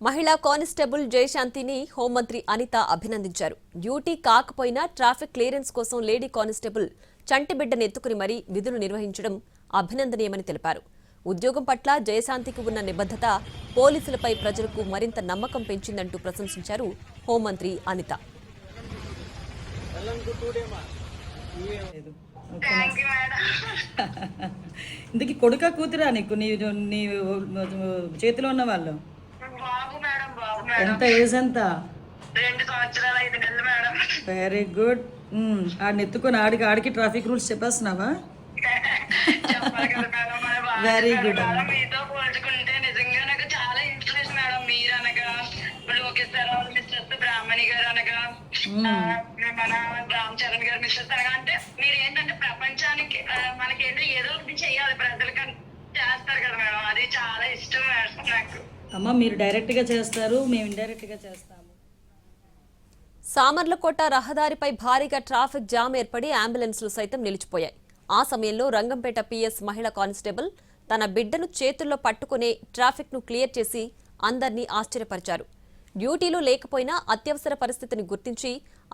మహిళా కానిస్టేబుల్ జయశాంతిని హోంమంత్రి అనిత అభినందించారు. డ్యూటీ కాకపోయినా ట్రాఫిక్ క్లియరెన్స్ కోసం లేడీ కానిస్టేబుల్ చంటిబిడ్డను ఎత్తుకుని మరీ విధులు నిర్వహించడం అభినందనీయమని తెలిపారు. ఉద్యోగం పట్ల జయశాంతికి ఉన్న నిబద్ధత పోలీసులపై ప్రజలకు మరింత నమ్మకం పెంచిందంటూ ప్రశంసించారు హోంమంత్రి అనిత. ఇందుకు కొడుక కూతురా నీకు నీ చేతిలో ఉన్న వాళ్ళు ఎంత ఏజ్ ఎంత? 2 సంవత్సరాలు 5 నెలలు మేడం. Very good. ఆడిని ఎత్తుకొని ఆడికి ట్రాఫిక్ రూల్స్ చెప్పేస్తున్నావా? Very good. మీతో పోల్చుకుంటే నిజంగా నాకు చాలా ఇన్స్పిరేషన్ మేడం. మీరు అనగా లోకేష్ సార్ మిస్టర్స్ బ్రాహ్మణి గారు అనగా మన రామ్ చరణ్ గారు మిస్టర్స్ అనగా అంటే మీరు ఏంటంటే ప్రపంచానికి మనకేంటో ఏదో ఒకటి చెయ్యాలి ప్రజలకి చేస్తారు కదా మేడం. అది చాలా ఇష్టం మేడం నాకు. అమ్మ మీరు డైరెక్ట్ గా చేస్తారు, మేము ఇండైరెక్ట్ గా చేస్తాము. సామర్లకోట రహదారిపై భారీగా ట్రాఫిక్ జామ్ ఏర్పడి అంబులెన్స్లు సైతం నిలిచిపోయాయి. ఆ సమయంలో రంగంపేట పిఎస్ మహిళా కానిస్టేబుల్ తన బిడ్డను చేతుల్లో పట్టుకునే ట్రాఫిక్ ను క్లియర్ చేసి అందర్నీ ఆశ్చర్యపరిచారు. డ్యూటీలో లేకపోయినా అత్యవసర పరిస్థితిని గుర్తించి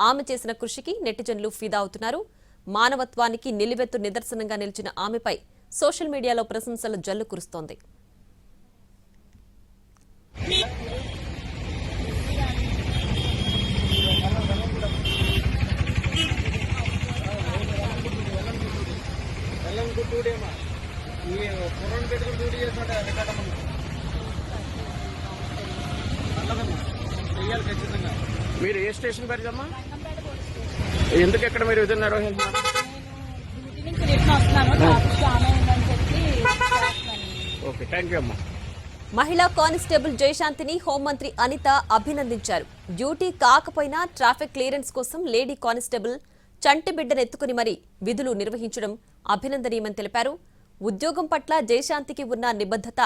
ఆమె చేసిన కృషికి నెటిజన్లు ఫిదా అవుతున్నారు. మానవత్వానికి నిలువెత్తు నిదర్శనంగా నిలిచిన ఆమెపై సోషల్ మీడియాలో ప్రశంసల జల్లు కురుస్తోంది. మీరు ఏ స్టేషన్ పరిచమ్మా? ఎందుకు ఎక్కడ మీరు విధులు నిర్వహిస్తున్నారు? ఓకే, థ్యాంక్ యూ అమ్మా. మహిళా కానిస్టేబుల్ జయశాంతిని హోంమంత్రి అనిత అభినందించారు. డ్యూటీ కాకపోయినా ట్రాఫిక్ క్లియరెన్స్ కోసం లేడీ కానిస్టేబుల్ చంటి బిడ్డను ఎత్తుకుని మరీ విధులు నిర్వహించడం అభినందనీయమని తెలిపారు. ఉద్యోగం పట్ల జయశాంతికి ఉన్న నిబద్ధత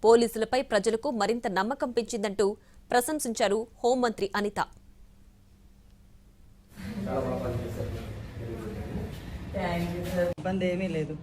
పోలీసులపై ప్రజలకు మరింత నమ్మకం పెంచిందంటూ ప్రశంసించారు హోంమంత్రి అనిత. ఇబ్బంది ఏమీ లేదు.